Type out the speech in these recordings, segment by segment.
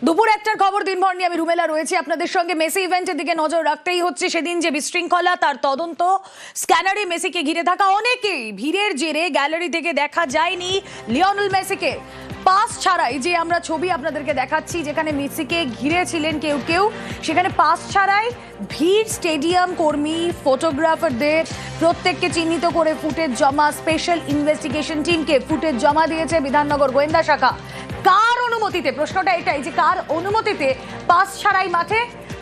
দুপুর একটার খবর দিনভর নিয়ে আমি রুমেলা রয়েছি আপনাদের সঙ্গে। মেসি ইভেন্টের দিকে নজর রাখতেই হচ্ছে। সেদিন যে বিশৃঙ্খলা, তার তদন্ত, স্ক্যানারে মেসিকে ঘিরে থাকা অনেকেই ভিড়ের জেরে গ্যালারি থেকে দেখা যায়নি লিওনেল মেসিকে। পাস ছাড়াই যে আমরা ছবি আপনাদেরকে দেখাচ্ছি, যেখানে মেসিকে ঘিরেছিলেন কেউ কেউ, সেখানে পাস ছাড়াই ভিড় স্টেডিয়াম কর্মী, ফটোগ্রাফারদের প্রত্যেককে চিহ্নিত করে ফুটেজ জমা। স্পেশাল ইনভেস্টিগেশন টিমকে ফুটেজ জমা দিয়েছে বিধাননগর গোয়েন্দা শাখা। কার অনুমতিতে, প্রশ্নটা এটাই যে কার অনুমতিতে পাস ছাড়াই মাঠে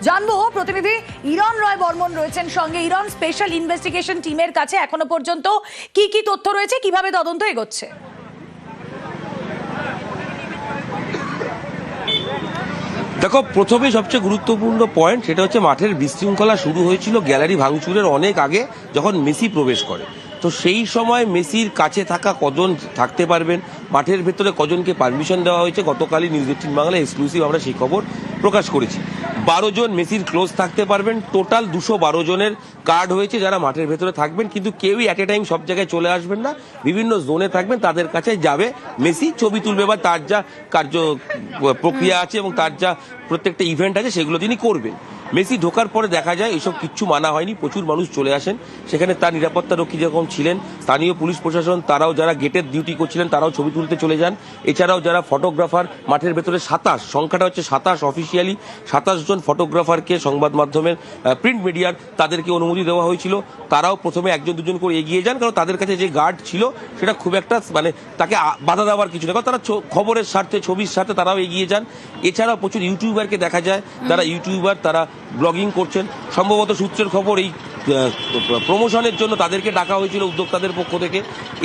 জানবো। প্রতিনিধি ইরন রয় বর্মন রয়েছেন সঙ্গে। ইরন, স্পেশাল ইনভেস্টিগেশন টিমের কাছে এখনো পর্যন্ত কি কি তথ্য রয়েছে, কিভাবে তদন্ত এগোচ্ছে? দেখো, প্রথমেই সবচেয়ে গুরুত্বপূর্ণ পয়েন্ট সেটা হচ্ছে মাঠের বিশৃঙ্খলা শুরু হয়েছিল গ্যালারি ভাঙচুরের অনেক আগে, যখন মেসি প্রবেশ করে। তো সেই সময় মেসির কাছে থাকা কজন থাকতে পারবেন, মাঠের ভেতরে কজনকে পারমিশন দেওয়া হয়েছে, গতকালই নিউজ 18 বাংলা এক্সক্লুসিভ আমরা সেই খবর প্রকাশ করেছি। 12 জন মেসির ক্লোজ থাকতে পারবেন। টোটাল 212 জনের কার্ড হয়েছে যারা মাঠের ভেতরে থাকবেন, কিন্তু কেউই অ্যাট এ টাইম সব জায়গায় চলে আসবেন না। বিভিন্ন জোনে থাকবেন, তাদের কাছে যাবে মেসি, ছবি তুলবে বা তার যা কার্য প্রক্রিয়া আছে এবং তার যা প্রত্যেকটা ইভেন্ট আছে সেগুলো তিনি করবেন। মেসি ঢোকার পরে দেখা যায় এসব কিচ্ছু মানা হয়নি, প্রচুর মানুষ চলে আসেন। সেখানে তার নিরাপত্তা রক্ষী যেরকম ছিলেন, স্থানীয় পুলিশ প্রশাসন তারাও, যারা গেটের ডিউটি করছিলেন তারাও ছবি তুলতে চলে যান। এছাড়াও যারা ফটোগ্রাফার মাঠের ভেতরে 27, সংখ্যাটা হচ্ছে 27 অফিসিয়ালি 27 জন ফটোগ্রাফারকে সংবাদ মাধ্যমের প্রিন্ট মিডিয়ার তাদেরকে অনুমতি দেওয়া হয়েছিল। তারাও প্রথমে একজন দুজন করে এগিয়ে যান, কারণ তাদের কাছে যে গার্ড ছিল সেটা খুব একটা তাকে বাধা দেওয়ার কিছু না, কারণ তারা খবরের স্বার্থে, ছবির স্বার্থে তারাও এগিয়ে যান। এছাড়াও প্রচুর ইউটিউবারকে দেখা যায়, তারা ইউটিউবার, তারা ব্লগিং করছেন। সম্ভবত সূত্রের খবর এই প্রমোশনের জন্য তাদেরকে ডাকা হয়েছিল উদ্যোক্তাদের পক্ষ থেকে।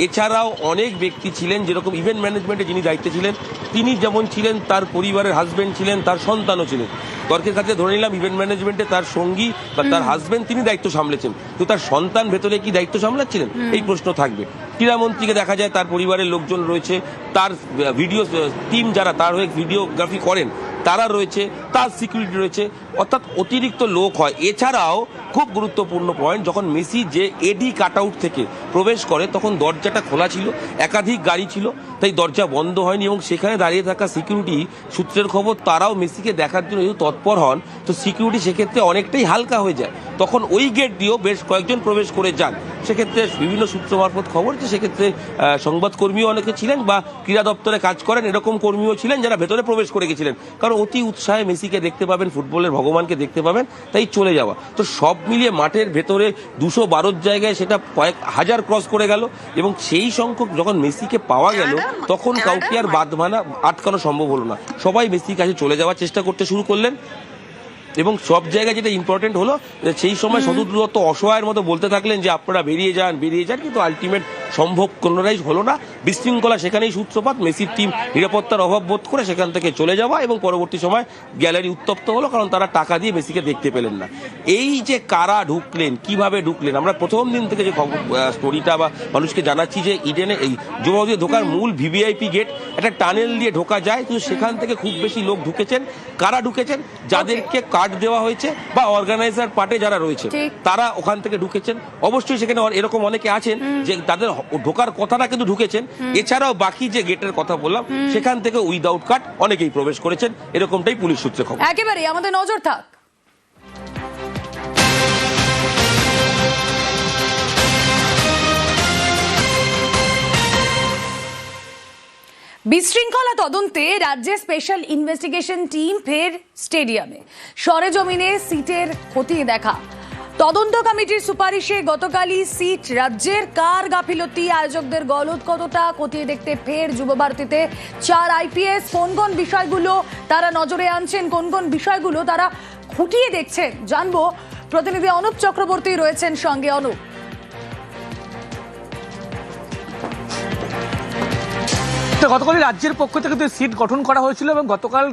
এছাড়াও অনেক ব্যক্তি ছিলেন, যেরকম ইভেন্ট ম্যানেজমেন্টে যিনি দায়িত্বে ছিলেন তিনি যেমন ছিলেন, তার পরিবারের হাজবেন্ড ছিলেন, তার সন্তানও ছিলেন। তর্কের কাছে ধরে নিলাম ইভেন্ট ম্যানেজমেন্টে তার সঙ্গী বা তার হাজবেন্ড তিনি দায়িত্ব সামলেছেন, তো তার সন্তান ভেতরে কি দায়িত্ব সামলাচ্ছিলেন, এই প্রশ্ন থাকবে। ক্রীড়ামন্ত্রীকে দেখা যায়, তার পরিবারের লোকজন রয়েছে, তার ভিডিও টিম যারা তার হয়ে ভিডিওগ্রাফি করেন তারা রয়েছে, তার সিকিউরিটি রয়েছে, অর্থাৎ অতিরিক্ত লোক হয়। এছাড়াও খুব গুরুত্বপূর্ণ পয়েন্ট, যখন মেসি যে এডি কাট আউট থেকে প্রবেশ করে তখন দরজাটা খোলা ছিল, একাধিক গাড়ি ছিল, তাই দরজা বন্ধ হয়নি এবং সেখানে দাঁড়িয়ে থাকা সিকিউরিটি, সূত্রের খবর তারাও মেসিকে দেখার জন্য যেহেতু তৎপর হন, তো সিকিউরিটি সেক্ষেত্রে অনেকটাই হালকা হয়ে যায়। তখন ওই গেট দিয়েও বেশ কয়েকজন প্রবেশ করে যান। সেক্ষেত্রে বিভিন্ন সূত্র মারফত খবর যে সেক্ষেত্রে সংবাদকর্মীও অনেকে ছিলেন বা ক্রীড়া দপ্তরে কাজ করেন এরকম কর্মীও ছিলেন যারা ভেতরে প্রবেশ করে গেছিলেন, কারণ অতি উৎসাহে মেসিকে দেখতে পাবেন, ফুটবলের ভগবানকে দেখতে পাবেন, তাই চলে যাওয়া। তো সব মিলিয়ে মাঠের ভেতরে 212 জায়গায় সেটা কয়েক হাজার ক্রস করে গেল এবং সেই সংখ্যক যখন মেসিকে পাওয়া গেল তখন কাউকে আর আটকানো সম্ভব হলো না। সবাই মেসির কাছে চলে যাওয়ার চেষ্টা করতে শুরু করলেন এবং সব জায়গায় যেটা ইম্পর্টেন্ট হলো, সেই সময় সদর দূরত্ব অসহায়ের মতো বলতে থাকলেন যে আপনারা বেরিয়ে যান, কিন্তু আলটিমেট সম্ভব কোনোটাই হলো না। বিশৃঙ্খলা সেখানেই সূত্রপাত। মেসির টিম নিরাপত্তার অভাব বোধ করে সেখান থেকে চলে যাওয়া এবং পরবর্তী সময় গ্যালারি উত্তপ্ত হলো, কারণ তারা টাকা দিয়ে মেসিকে দেখতে পেলেন না। এই যে কারা ঢুকলেন, কিভাবে ঢুকলেন, আমরা প্রথম দিন থেকে যে স্টোরিটা বা মানুষকে জানাচ্ছি যে ইডেনে এই যুব দিয়ে ঢোকার মূল ভিভিআইপি গেট একটা টানেল দিয়ে ঢোকা যায়, কিন্তু সেখান থেকে খুব বেশি লোক ঢুকেছেন। কারা ঢুকেছেন? যাদেরকে কার্ড দেওয়া হয়েছে বা অর্গানাইজার পার্টে যারা রয়েছে তারা ওখান থেকে ঢুকেছেন। অবশ্যই সেখানে এরকম অনেকে আছেন যে তাদের ঢোকার কথাটা কিন্তু ঢুকেছেন। এছাড়াও বাকি যে গেটের কথা বললাম সেখান থেকে উইদাউট কার্ড অনেকেই প্রবেশ করেছেন, এরকমটাই পুলিশ সূত্রে খবর। একেবারেই আমাদের নজর থাক। বিশৃঙ্খলা তদন্তে রাজ্যের স্পেশাল ইনভেস্টিগেশন টিম ফের স্টেডিয়ামে। সরেজমিনে সিটের খতিয়ে দেখা। তদন্ত কমিটির সুপারিশে গতকালই সিট রাজ্যের, কার গাফিলতি, আয়োজকদের গলদ কতটা খতিয়ে দেখতে ফের যুবভারতীতে 4 আইপিএস। কোন কোন বিষয়গুলো তারা নজরে আনছেন, কোন কোন বিষয়গুলো তারা খুঁটিয়ে দেখছেন জানবো। প্রতিনিধি অনুপ চক্রবর্তী রয়েছেন সঙ্গে। অনুপ, গতকাল রাজ্যের পক্ষ থেকে সিট গঠন করা হয়েছিল এবং গতকাল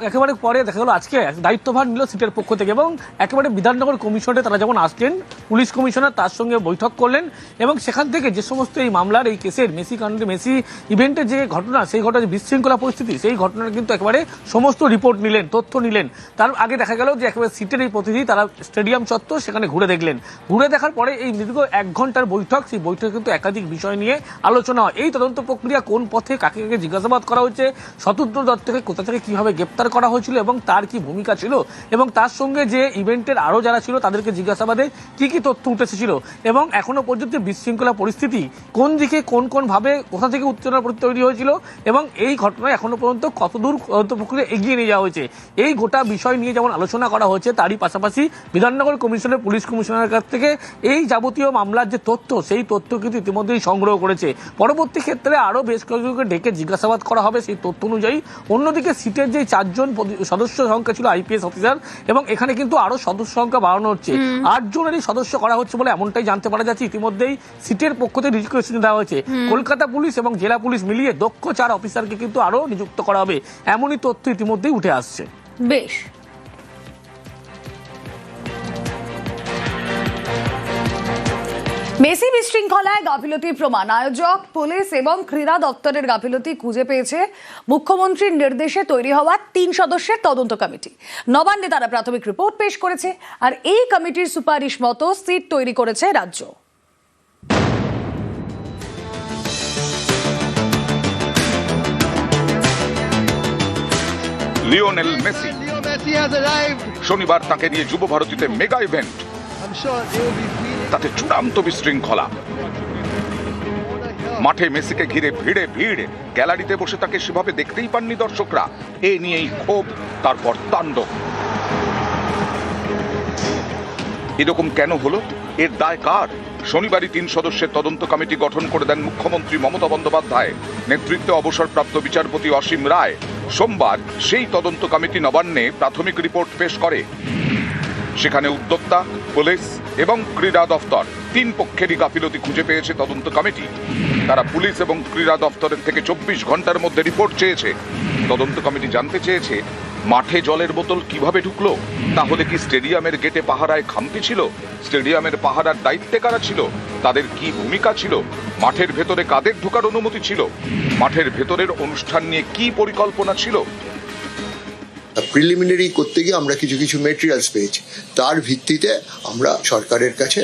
একেবারে পরে দেখা গেল আজকে দায়িত্বভার নিল সিটের পক্ষ থেকে এবং একেবারে বিধাননগর কমিশনে তারা যখন আসলেন, পুলিশ কমিশনার তার সঙ্গে বৈঠক করলেন এবং সেখান থেকে যে সমস্ত এই মামলার, এই কেসের, মেসি কাণ্ডে, মেসি ইভেন্টের যে ঘটনা, সেই ঘটনা যে বিশৃঙ্খলা পরিস্থিতি, সেই ঘটনার কিন্তু একেবারে সমস্ত রিপোর্ট নিলেন, তথ্য নিলেন। তার আগে দেখা গেল যে একেবারে সিটের এই প্রতিনিধি তারা স্টেডিয়াম চত্বর সেখানে ঘুরে দেখলেন। ঘুরে দেখার পরে এই দীর্ঘ 1 ঘন্টার বৈঠক, সেই বৈঠকে কিন্তু একাধিক বিষয় নিয়ে আলোচনা হয়। এই তদন্ত প্রক্রিয়া কোন পথে কাকে কাকে জিজ্ঞাসাবাদ করা হয়েছে, শতদ্র দত্তকে কোথা থেকে কিভাবে গ্রেপ্তার করা হয়েছিল এবং তার কি ভূমিকা ছিল, এবং তার সঙ্গে যে ইভেন্টের আরও যারা ছিল তাদেরকে জিজ্ঞাসাবাদে কি কি তথ্য উঠে এসেছিল, এবং এখনো পর্যন্ত বিশৃঙ্খলা পরিস্থিতি কোন দিকে কোন ভাবে কোথা থেকে উত্তেজনা তৈরি হয়েছিল, এবং এই ঘটনায় এখনো পর্যন্ত কতদূর প্রক্রিয়া এগিয়ে নিয়ে যাওয়া হয়েছে, এই গোটা বিষয় নিয়ে যেমন আলোচনা করা হয়েছে, তারই পাশাপাশি বিধাননগর কমিশনের পুলিশ কমিশনারের কাছ থেকে এই যাবতীয় মামলার যে তথ্য, সেই তথ্য কিন্তু ইতিমধ্যেই সংগ্রহ করেছে। পরবর্তী ক্ষেত্রে আরও বেশ কয়েকজনকে ডেকে জিজ্ঞাসাবাদ করা হবে সেই তথ্য অনুযায়ী। অন্যদিকে সিটের যে 4 জন সদস্য সংখ্যা ছিল আইপিএস অফিসার, এবং এখানে কিন্তু আরও সদস্য সংখ্যা বাড়ানো হচ্ছে, 8 জনেরই সদস্য করা হচ্ছে বলে এমনটাই জানতে পারা যাচ্ছে। ইতিমধ্যেই সিটের পক্ষ থেকে রিকোয়েস্ট দেওয়া হয়েছে, কলকাতা পুলিশ এবং জেলা পুলিশ মিলিয়ে দক্ষ 4 অফিসারকে কিন্তু আরও নিযুক্ত করা হবে, এমনই তথ্য ইতিমধ্যেই উঠে আসছে। বেশ, মেসি বিশৃঙ্খলায় গাফিলতির প্রমাণ আয়োজক, পুলিশ এবং ক্রীড়া দপ্তরের গাফিলতি খুঁজে পেয়েছে মুখ্যমন্ত্রীর নির্দেশে তৈরি হওয়া 3 সদস্যের তদন্ত কমিটি। নবান্নে তারা প্রাথমিক রিপোর্ট পেশ করেছে, আর এই কমিটির সুপারিশ মতো সিট তৈরি করেছে রাজ্য। লিওনেল মেসি শনিবার তাকে নিয়ে যুব ভারতীতে মেগা ইভেন্ট, তাতে চূড়ান্ত বিশৃঙ্খলা। মাঠে মেসিকে ঘিরে ভিড়, গ্যালারিতে বসে তাকে সেভাবে দেখতেই পাননি দর্শকরা। এ নিয়েই ক্ষোভ, তারপর তাণ্ডব। এরকম কেন হলো, এর দায় কার? শনিবারই 3 সদস্যের তদন্ত কমিটি গঠন করে দেন মুখ্যমন্ত্রী মমতা বন্দ্যোপাধ্যায় নেতৃত্বে অবসরপ্রাপ্ত বিচারপতি অসীম রায়। সোমবার সেই তদন্ত কমিটি নবান্নে প্রাথমিক রিপোর্ট পেশ করে। সেখানে উদ্যোক্তা, পুলিশ এবং ক্রীড়া দফতর 3 পক্ষেরই গাফিলতি খুঁজে পেয়েছে তদন্ত কমিটি। তারা পুলিশ এবং ক্রীড়া দফতরের থেকে 24 ঘন্টার মধ্যে রিপোর্ট চেয়েছে। তদন্ত কমিটি জানতে চেয়েছে, মাঠে জলের বোতল কিভাবে ঢুকলো? তাহলে কি স্টেডিয়ামের গেটে পাহারায় খামতি ছিল? স্টেডিয়ামের পাহারার দায়িত্বে কারা ছিল? তাদের কি ভূমিকা ছিল? মাঠের ভেতরে কাদের ঢোকার অনুমতি ছিল? মাঠের ভেতরের অনুষ্ঠান নিয়ে কি পরিকল্পনা ছিল? প্রিলিমিনারি করতে গিয়ে আমরা কিছু মেটেরিয়ালস পেয়েছি, তার ভিত্তিতে আমরা সরকারের কাছে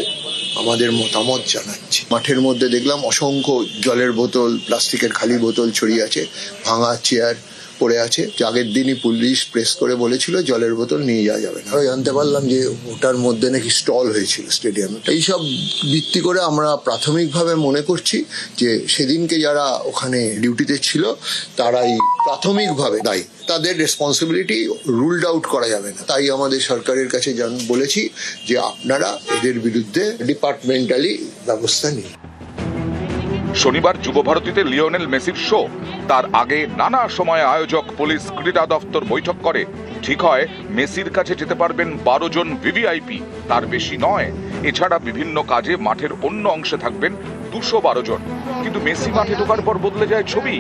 আমাদের মতামত জানাচ্ছি। মাঠের মধ্যে দেখলাম অসংখ্য জলের বোতল, প্লাস্টিকের খালি বোতল ছড়িয়ে আছে, ভাঙা চেয়ার পড়ে আছে। আগের দিনই পুলিশ প্রেস করে বলেছিল জলের বোতল নিয়ে যাওয়া যাবে না। জানতে পারলাম যে ওটার মধ্যে নাকি স্টল হয়েছিল স্টেডিয়ামে। এইসব ভিত্তি করে আমরা প্রাথমিকভাবে মনে করছি যে সেদিনকে যারা ওখানে ডিউটিতে ছিল তারাই প্রাথমিকভাবে দায়ী, তাদের রেসপন্সিবিলিটি রুলড আউট করা যাবে না। তাই আমাদের সরকারের কাছে বলেছি যে আপনারা এদের বিরুদ্ধে ডিপার্টমেন্টালি ব্যবস্থা নিন। শনিবার যুব ভারতীতে লিওনেল মেসির শো, তার আগে নানা সময় আয়োজক, পুলিশ, ক্রীড়া দফতর বৈঠক করে। ঠিক হয় মেসির কাছে যেতে পারবেন 12 জন ভিভিআইপি, তার বেশি নয়। এছাড়া বিভিন্ন কাজে মাঠের অন্য অংশে থাকবেন 212 জন। কিন্তু মেসি মাঠে ঢোকার পর বদলে যায় ছবি।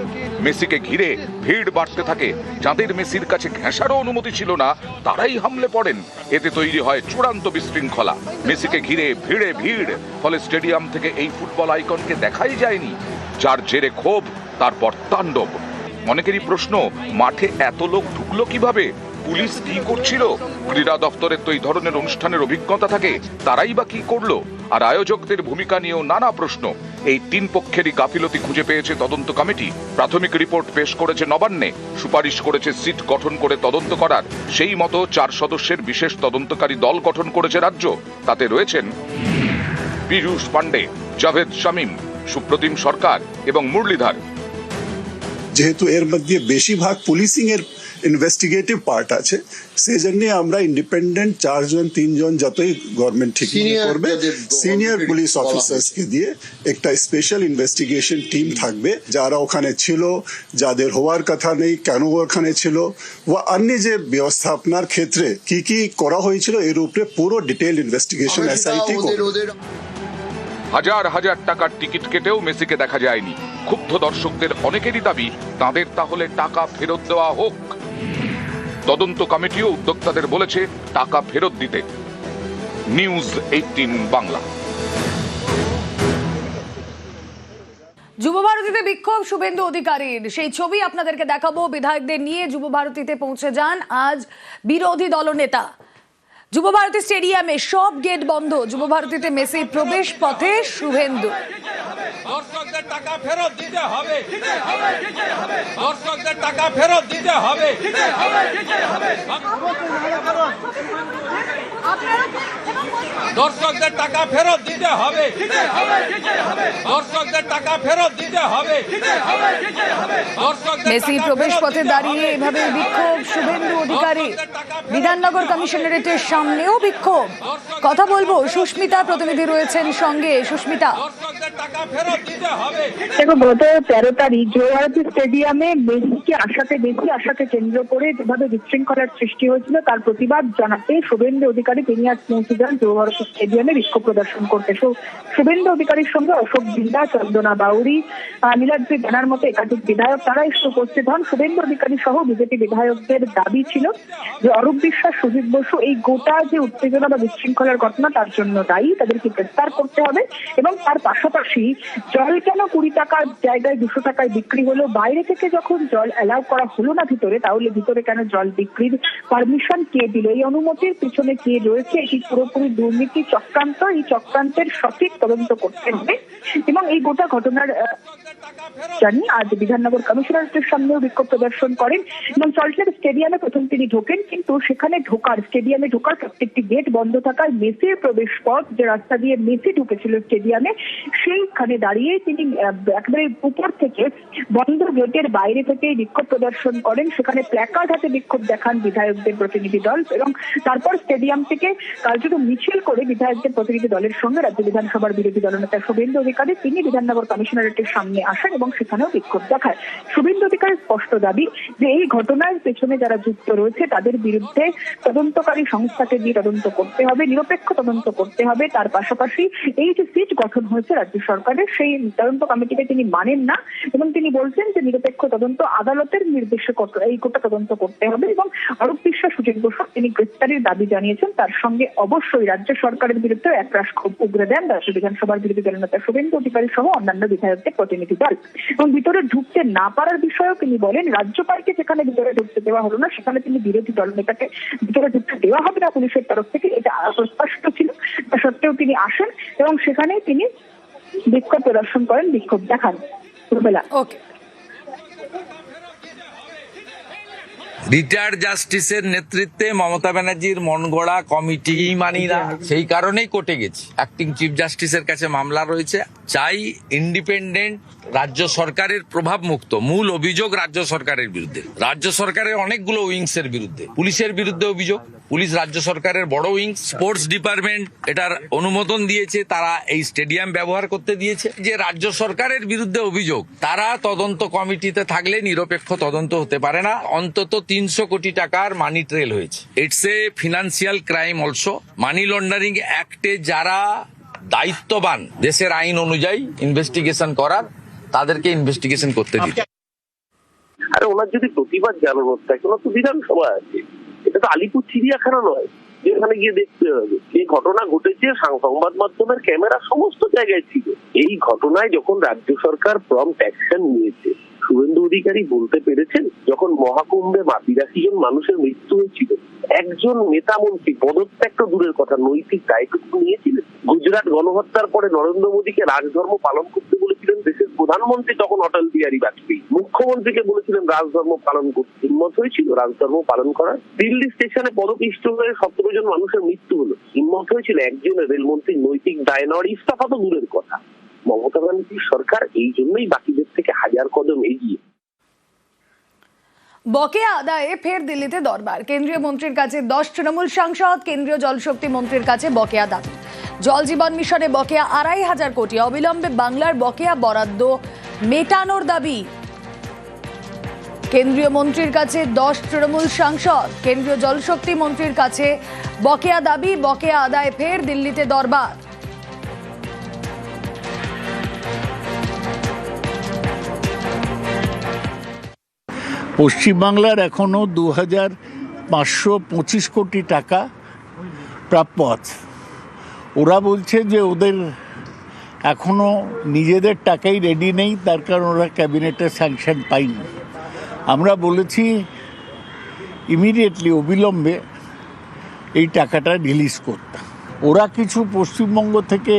মেসিকে ঘিরে ভিড় বাড়তে থাকে। যাদের মেসির কাছে ঘেঁষারও অনুমতি ছিল না, তারাই হামলে পড়েন। এতে তৈরি হয় চূড়ান্ত বিশৃঙ্খলা। মেসিকে ঘিরে ভিড়, ফলে স্টেডিয়াম থেকে এই ফুটবল আইকনকে দেখাই যায়নি, যার জেরে ক্ষোভ, তারপর তাণ্ডব। অনেকেরই প্রশ্ন, মাঠে এত লোক ঢুকলো কিভাবে? পুলিশ কি করছিল? ক্রীড়া দফতরের তো এই ধরনের অনুষ্ঠানের অভিজ্ঞতা থাকে, তারাই বা কি করলো? আর আয়োজকদের ভূমিকা নিয়েও নানা প্রশ্ন। এই 3 পক্ষেরই গাফিলতি খুঁজে পেয়েছে তদন্ত কমিটি। প্রাথমিক রিপোর্ট পেশ করেছে নবান্নে, সুপারিশ করেছে সিট গঠন করে তদন্ত করার। সেই মতো 4 সদস্যের বিশেষ তদন্তকারী দল গঠন করেছে রাজ্য। তাতে রয়েছেন পীযূষ পান্ডে, জাভেদ শামীম, সুপ্রতিম সরকার এবং মুরলীধর। যেহেতু এর মধ্যে বেশিরভাগ পুলিশিং এর ইনভেস্টিগেটিভ পার্ট আছে, সেই জন্য আমরা ইন্ডিপেন্ডেন্ট 4 জন 3 জন যতই গভর্নমেন্ট ঠিক করবে, সিনিয়র পুলিশ অফিসার্স কে দিয়ে একটা স্পেশাল ইনভেস্টিগেশন টিম থাকবে, যারা ওখানে ছিল, যাদের হওয়ার কথা নেই, কেন ওখানে ছিল, বা অন্য যে ব্যবস্থাপনার ক্ষেত্রে কি কি করা হয়েছিল, এর উপরে পুরো ডিটেইল ইনভেস্টিগেশন এসআইটি করবে। হাজার টাকার টিকিট কেটেও মেসিকে দেখা যায়নি। ক্ষুব্ধ দর্শকদের অনেকেরই দাবি, তাদের তাহলে টাকা ফেরত দেওয়া হোক। তদন্ত কমিটিও উদ্যোক্তাদের বলেছে টাকা ফেরত দিতে। নিউজ 18 বাংলা। যুব ভারতীতে বিক্ষোভ শুভেন্দু অধিকারীর, সেই ছবি আপনাদেরকে দেখাবো। বিধায়কদের নিয়ে যুব ভারতীতে পৌঁছে যান আজ বিরোধী দলনেতা। যুব ভারতী স্টেডিয়ামে সব গেট বন্ধ। যুব ভারতীতে মেসির প্রবেশ পথে শুভেন্দু। দর্শকদের টাকা ফেরত দিতে হবে, দর্শকদের টাকা ফেরত দিতে হবে। দর্শকদের টাকা ফেরত দিতে হবে, দর্শকদের টাকা ফেরত দিতে হবে। মেসি প্রবেশ পথে দাঁড়িয়ে এভাবে বিক্ষোভ শুভেন্দু অধিকারী, বিধাননগর কমিশনারেটের সামনেও বিক্ষোভ। কথা বলবো, সুস্মিতা প্রতিনিধি রয়েছেন সঙ্গে। সুস্মিতা, দর্শকদের টাকা ফেরত দিতে হবে। দেখো, গত 13 তারিখ জওহরলাল স্টেডিয়ামে মেসিকে আসাকে কেন্দ্র করে যেভাবে বিশৃঙ্খলার সৃষ্টি হয়েছিল তার প্রতিবাদ জানাতে শুভেন্দু অধিকারী তিনি আজ পৌঁছে যান জওহরলাল স্টেডিয়ামে বিক্ষোভ প্রদর্শন করতে। শুভেন্দু অধিকারীর সঙ্গে অশোক বিন্দা, চন্দনা বাউরি, নীলাদ্রি জানার মতো একাধিক বিধায়ক তারা এসে উপস্থিত হন। শুভেন্দু অধিকারী সহ বিজেপি বিধায়কদের দাবি ছিল যে অরূপ বিশ্বাস, সুজিত বসু এই গোটা যে উত্তেজনা বা বিশৃঙ্খলার ঘটনা তার জন্য দায়ী, তাদেরকে গ্রেফতার করতে হবে এবং তার পাশাপাশি জল কেন 20 টাকার জায়গায় 200 টাকায় বিক্রি হলো, বাইরে থেকে যখন জল অ্যালাউ করা হলো না ভিতরে, তাহলে ভিতরে কেন জল বিক্রির পারমিশন কে দিল, এই অনুমতির পিছনে কে রয়েছে, এটি পুরোপুরি দুর্নীতি চক্রান্ত, এই চক্রান্তের সঠিক তদন্ত করতে হবে এবং এই গোটা ঘটনার জানি আজ বিধাননগর কমিশনারেটের সামনেও বিক্ষোভ প্রদর্শন করেন এবং সল্টলেক স্টেডিয়ামে প্রথম তিনি ঢোকেন, কিন্তু সেখানে স্টেডিয়ামে ঢোকার প্রত্যেকটি গেট বন্ধ থাকায় মেসির প্রবেশ পথ, যে রাস্তা দিয়ে মেসি ঢুকেছিল স্টেডিয়ামে, সেইখানে দাঁড়িয়ে তিনি একেবারে উপর থেকে বন্ধ গেটের বাইরে থেকে বিক্ষোভ প্রদর্শন করেন। সেখানে প্ল্যাকার্ড হাতে বিক্ষোভ দেখান বিধায়কদের প্রতিনিধি দল এবং তারপর স্টেডিয়াম থেকে কার্যত মিছিল করে বিধায়কদের প্রতিনিধি দলের সঙ্গে রাজ্য বিধানসভার বিরোধী দলনেতা শুভেন্দু অধিকারী তিনি বিধাননগর কমিশনারেটের সামনে আসেন এবং সেখানেও বিক্ষোভ দেখায়। শুভেন্দু অধিকারীর স্পষ্ট দাবি যে এই ঘটনার পেছনে যারা যুক্ত রয়েছে তাদের বিরুদ্ধে তদন্তকারী সংস্থাকে দিয়ে তদন্ত করতে হবে, নিরপেক্ষ তদন্ত করতে হবে। তার পাশাপাশি এই যে সিট গঠন হয়েছে রাজ্য সরকারের, সেই তদন্ত কমিটিকে তিনি মানেন না এবং তিনি বলছেন যে নিরপেক্ষ তদন্ত আদালতের নির্দেশে এই গোটা তদন্ত করতে হবে এবং অরূপ বিশ্বাস, সুজিত বসু তিনি গ্রেফতারির দাবি জানিয়েছেন। তার সঙ্গে অবশ্যই রাজ্য সরকারের বিরুদ্ধে একরাশ ক্ষোভ উগরে দেন রাজ্য বিধানসভার বিরোধী দলনেতা শুভেন্দু অধিকারী সহ অন্যান্য বিধায়কদের প্রতিনিধি দল এবং ভিতরে ঢুকতে না পারার বিষয়েও তিনি বলেন রাজ্যপালকে যেখানে ভিতরে ঢুকতে দেওয়া হলো না সেখানে তিনি বিরোধী দলনেতাকে ভিতরে ঢুকতে দেওয়া হবে না পুলিশের তরফ থেকে, এটা স্পষ্ট ছিল। তা সত্ত্বেও তিনি আসেন এবং সেখানে তিনি বিক্ষোভ প্রদর্শন করেন, বিক্ষোভ দেখান। ওকে। রিটায়ার্ড জাস্টিসের নেতৃত্বে মমতা ব্যানার্জির মন গড়া কমিটি মানি না, সেই কারণেই কোর্টে গেছি। অ্যাক্টিং চিফ জাস্টিসের কাছে মামলা রয়েছে, চাই ইন্ডিপেন্ডেন্ট রাজ্য সরকারের প্রভাব মুক্ত। মূল অভিযোগ রাজ্য সরকারের বিরুদ্ধে, রাজ্য সরকারের অনেকগুলো উইংস এর বিরুদ্ধে, পুলিশের বিরুদ্ধে অভিযোগ। পুলিশ রাজ্য সরকারের বড় উইংস, স্পোর্টস ডিপার্টমেন্ট এটার অনুমোদন দিয়েছে, তারা এই স্টেডিয়াম ব্যবহার করতে দিয়েছে। যে রাজ্য সরকারের বিরুদ্ধে অভিযোগ, তারা তদন্ত কমিটিতে থাকলে নিরপেক্ষ তদন্ত হতে পারে না। অন্তত 300 কোটি টাকার মানি ট্রেল হয়েছে। It's a financial crime also. Money laundering অ্যাক্টে যারা দায়িত্ববান দেশের আইন অনুযায়ী ইনভেস্টিগেশন করার, তাদেরকে ইনভেস্টিগেশন করতে দিন। আরে ওনার যদি প্রতিবাদ জানানোর থাকে, ওনার তো বিধানসভা আছে, এটা তো আলিপুর চিড়িয়াখানা নয় যেখানে গিয়ে দেখতে হবে। এই ঘটনা ঘটেছে, সংবাদ মাধ্যমের ক্যামেরা সমস্ত জায়গায় ছিল। এই ঘটনায় যখন রাজ্য সরকার প্রম্পট অ্যাকশন নিয়েছে, শুভেন্দু অধিকারী বলতে পেরেছেন যখন মহাকুম্ভে 82 জন মানুষের মৃত্যু হয়েছিল, একজন নেতা মন্ত্রী পদত্যাগ তো দূরের কথা, নৈতিক দায়িত্ব নিয়েছিলেন। গুজরাট গণহত্যার পরে নরেন্দ্র মোদীকে রাজধর্ম পালন করতে বলেছিলেন দেশের প্রধানমন্ত্রী তখন অটল বিহারী বাজপেয়ী, মুখ্যমন্ত্রীকে বলেছিলেন রাজধর্ম পালন করতে। হিম্মত হয়েছিল রাজধর্ম পালন করার? দিল্লি স্টেশনে পদপিষ্ট হয়ে 17 জন মানুষের মৃত্যু হলো, হিম্মত হয়েছিল একজনের রেলমন্ত্রীর নৈতিক দায় নেওয়ার? ইস্তফা তো দূরের কথা। মমতা ব্যানার্জির সরকার এই জন্যই বাকিদের থেকে হাজার কদম এগিয়ে। বকেয়া আদায়ে ফের দিল্লিতে দরবার, কেন্দ্রীয় মন্ত্রীর কাছে 10 তৃণমূল সাংসদ, কেন্দ্রীয় জলশক্তি মন্ত্রীর কাছে বকেয়া দাবি। জল জীবন মিশনে বকেয়া 2,500 কোটি, অবিলম্বে বাংলার বকেয়া বরাদ্দ মেটানোর দাবি। কেন্দ্রীয় মন্ত্রীর কাছে 10 তৃণমূল সাংসদ, কেন্দ্রীয় জলশক্তি মন্ত্রীর কাছে বকেয়া দাবি। বকেয়া আদায়ে ফের দিল্লিতে দরবার। পশ্চিমবাংলার এখনও 2,525 কোটি টাকা প্রাপ্য আছে। ওরা বলছে যে ওদের এখনও নিজেদের টাকাই রেডি নেই, তার কারণ ওরা ক্যাবিনেটের স্যাংশন পায়নি। আমরা বলেছি ইমিডিয়েটলি অবিলম্বে এই টাকাটা রিলিজ করতে। ওরা কিছু পশ্চিমবঙ্গ থেকে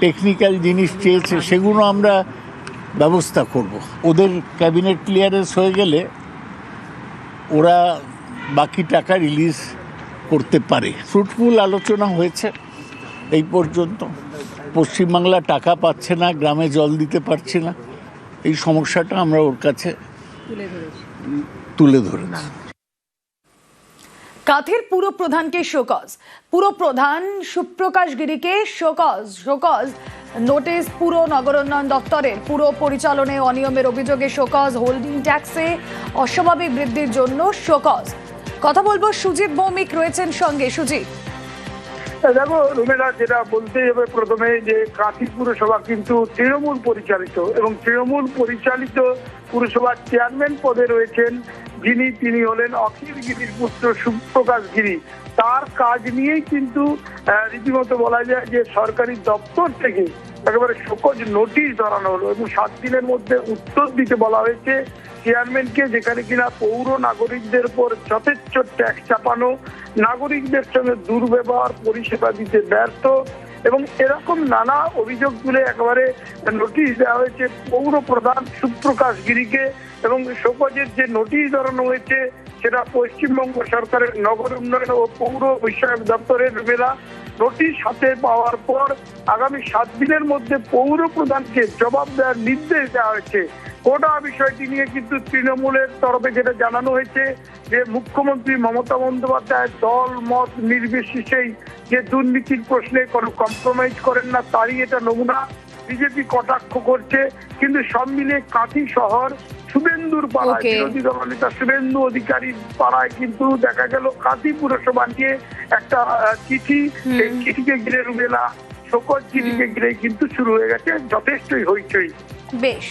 টেকনিক্যাল জিনিস চেয়েছে সেগুলো আমরা ব্যবস্থা করব। ওদের ক্যাবিনেট ক্লিয়ারেন্স হয়ে গেলে ওরা বাকি টাকা রিলিজ করতে পারে। ফ্রুটফুল আলোচনা হয়েছে এই পর্যন্ত। পশ্চিমবাংলা টাকা পাচ্ছে না, গ্রামে জল দিতে পারছে না, এই সমস্যাটা আমরা ওর কাছে তুলে ধরেছি। কাঁথের পুরপ্রধানকে শোকজ, পুরপ্রধান সুপ্রকাশ গিরিকে শোকজ নোটিশ পুর নগরোন্নয়ন দপ্তরের পুরো পরিচালনায় অনিয়মের অভিযোগে শোকজ, হোল্ডিং ট্যাক্সে অস্বাভাবিক বৃদ্ধির জন্য শোকজ। কথা বলবো, সুজিত ভৌমিক রয়েছেন সঙ্গে। সুজিত, দেখো রুমেলা, যেটা বলতে হবে প্রথমে যে কাঁথি পুরসভা কিন্তু তৃণমূল পরিচালিত, এবং তৃণমূল পরিচালিত পুরসভার চেয়ারম্যান পদে রয়েছেন তিনি হলেন অখিল গিরির পুত্র সুপ্রকাশ গিরি। তার কাজ নিয়েই কিন্তু রীতিমতো বলা যায় যে সরকারি দপ্তর থেকে একেবারে শোকজ নোটিশ ধরানো হলো, এবং 7 দিনের মধ্যে উত্তর দিতে বলা হয়েছে চেয়ারম্যানকে, যেখানে কিনা পৌর নাগরিকদের উপর যথেচ্ছ ট্যাক্স চাপানো, নাগরিকদের সঙ্গে দুর্ব্যবহার, পরিষেবা দিতে ব্যর্থ, এবং এরকম নানা অভিযোগ তুলে একেবারে নোটিশ দেওয়া হয়েছে পৌর প্রধান সুপ্রকাশ গিরিকে। এবং শোকজের যে নোটিশ ধরানো হয়েছে সেটা পশ্চিমবঙ্গ সরকারের নগর উন্নয়ন ও পৌর বিষয়ক দপ্তরের বেলা নোটিশ হাতে পাওয়ার পর আগামী 7 দিনের মধ্যে পৌর প্রধানকে জবাব দেওয়ার নির্দেশ দেওয়া হয়েছে। গোটা বিষয়টি নিয়ে কিন্তু তৃণমূলের তরফে যেটা জানানো হয়েছে যে মুখ্যমন্ত্রী মমতা বন্দ্যোপাধ্যায় দল মত নির্বিশেষেই যে দুর্নীতির প্রশ্নে কোনো কম্প্রোমাইজ করেন না, তারই এটা নমুনা। বিজেপি কটাক্ষ করছে, কিন্তু সব মিলিয়ে কাঁথি শহর শুভেন্দুর পাড়ায়, বিরোধী দলনেতা শুভেন্দু অধিকারীর পাড়ায় কিন্তু দেখা গেল কাঁথি পুরসভা নিয়ে একটা চিঠি, সেই চিঠিকে ঘিরে রুমেলা শোকজ চিঠিকে ঘিরে কিন্তু শুরু হয়ে গেছে যথেষ্টই হইচই। বেশ।